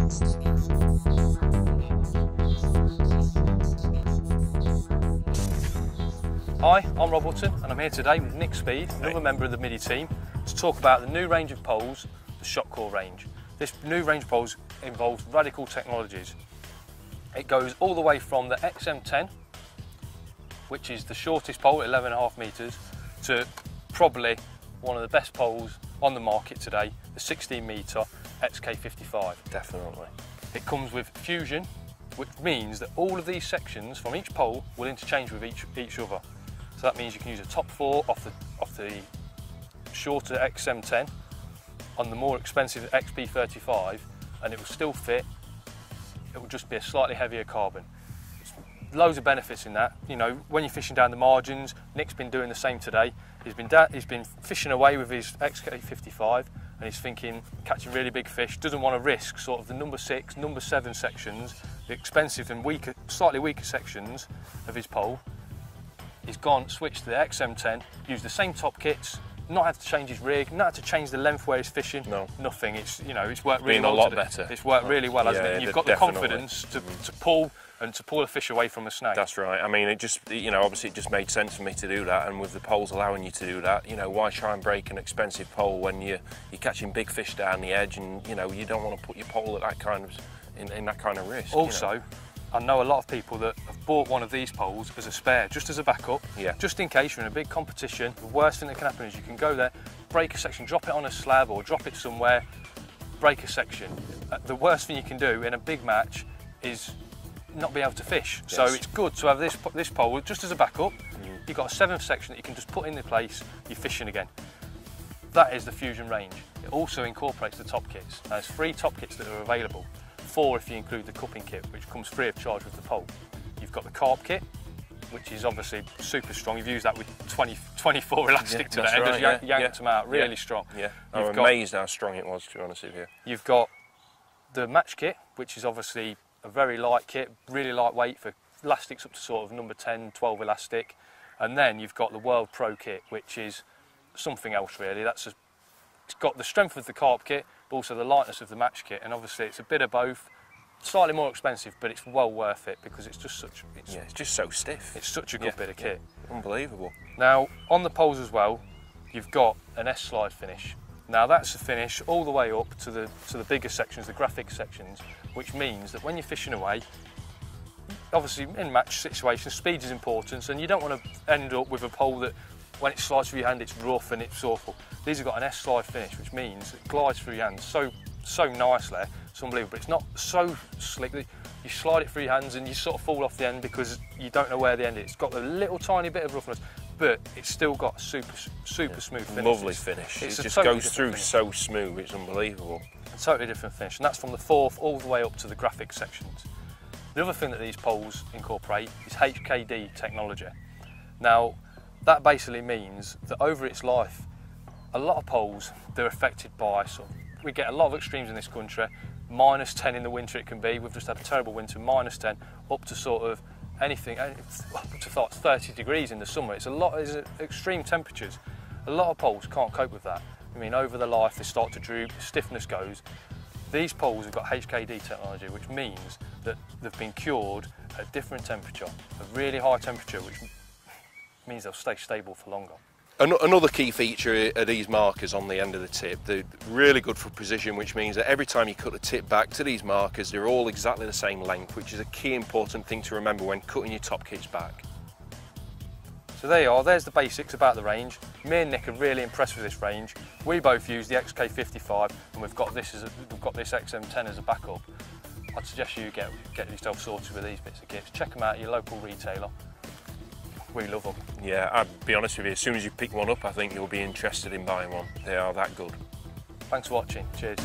Hi, I'm Rob Hutton and I'm here today with Nick Speed, another member of the Middy team, to talk about the new range of poles, the Shockcore range. This new range of poles involves radical technologies. It goes all the way from the XM10, which is the shortest pole at 11.5 metres, to probably one of the best poles on the market today, the 16 metre XK55. Definitely. It comes with fusion, which means that all of these sections from each pole will interchange with each other. So that means you can use a top four off the shorter XM10 on the more expensive XP35 and it will still fit. It will just be a slightly heavier carbon. There's loads of benefits in that. You know, when you're fishing down the margins, Nick's been doing the same today. He's been fishing away with his XK55 and he's thinking, catching really big fish, doesn't want to risk sort of the number 6, number 7 sections, the expensive and weaker, slightly weaker sections of his pole. He's gone, switched to the XM10, used the same top kits, not had to change his rig, not had to change the length where he's fishing. No. Nothing. It's, you know, it's worked really well. Been a lot better. It's worked really well, hasn't it? And you've got the confidence to pull and to pull a fish away from a snake. That's right. I mean, it just, you know, obviously it just made sense for me to do that, and with the poles allowing you to do that, you know, why try and break an expensive pole when you're catching big fish down the edge, and you know, you don't want to put your pole at that kind of in that kind of risk. Also, you know? I know a lot of people that have bought one of these poles as a spare, just as a backup, just in case you're in a big competition. The worst thing that can happen is you can go there, break a section, drop it on a slab or drop it somewhere, break a section. The worst thing you can do in a big match is not be able to fish. Yes. So it's good to have this pole just as a backup. You've got a 7th section that you can just put in the place, you're fishing again. That is the Fusion range. It also incorporates the top kits. Now, there's 3 top kits that are available. 4 if you include the cupping kit, which comes free of charge with the pole. You've got the carp kit, which is obviously super strong. You've used that with 24 elastic today, and just yanked them out really strong. Yeah, I'm amazed how strong it was, to be honest with you. You've got the match kit, which is obviously a very light kit, really lightweight for elastics up to sort of number 10, 12 elastic. And then you've got the World Pro kit, which is something else really. It's got the strength of the carp kit, but also the lightness of the match kit, and obviously it's a bit of both. Slightly more expensive, but it's well worth it because it's just such. It's just so stiff. It's such a good bit of kit. Unbelievable. Now on the poles as well, you've got an S-slide finish. Now that's a finish all the way up to the bigger sections, the graphic sections, which means that when you're fishing away, obviously in match situations, speed is important, and you don't want to end up with a pole that, when it slides through your hand, it's rough and it's awful. These have got an S-slide finish, which means it glides through your hand so nicely. It's unbelievable. It's not so slick that you slide it through your hands and you sort of fall off the end because you don't know where the end is. It's got a little tiny bit of roughness, but it's still got a super smooth finish. Lovely finish. It just goes through so smooth. It's unbelievable. A totally different finish, and that's from the 4th all the way up to the graphic sections. The other thing that these poles incorporate is HKD technology. Now, that basically means that over its life, a lot of poles, they're affected by we get a lot of extremes in this country. -10 in the winter it can be. We've just had a terrible winter, -10, up to sort of anything, up to 30 degrees in the summer. It's extreme temperatures. A lot of poles can't cope with that. I mean, over the life, they start to droop, stiffness goes. These poles have got HKD technology, which means that they've been cured at a different temperature, a really high temperature, which means they'll stay stable for longer. Another key feature are these markers on the end of the tip. They're really good for precision, which means that every time you cut the tip back to these markers, they're all exactly the same length, which is a key important thing to remember when cutting your top kits back. So there you are, there's the basics about the range. Me and Nick are really impressed with this range. We both use the XK55 and we've got this XM10 as a backup. I'd suggest you get yourself sorted with these bits of kits. Check them out at your local retailer. We love them. Yeah, I'll be honest with you, as soon as you pick one up, I think you'll be interested in buying one. They are that good. Thanks for watching. Cheers.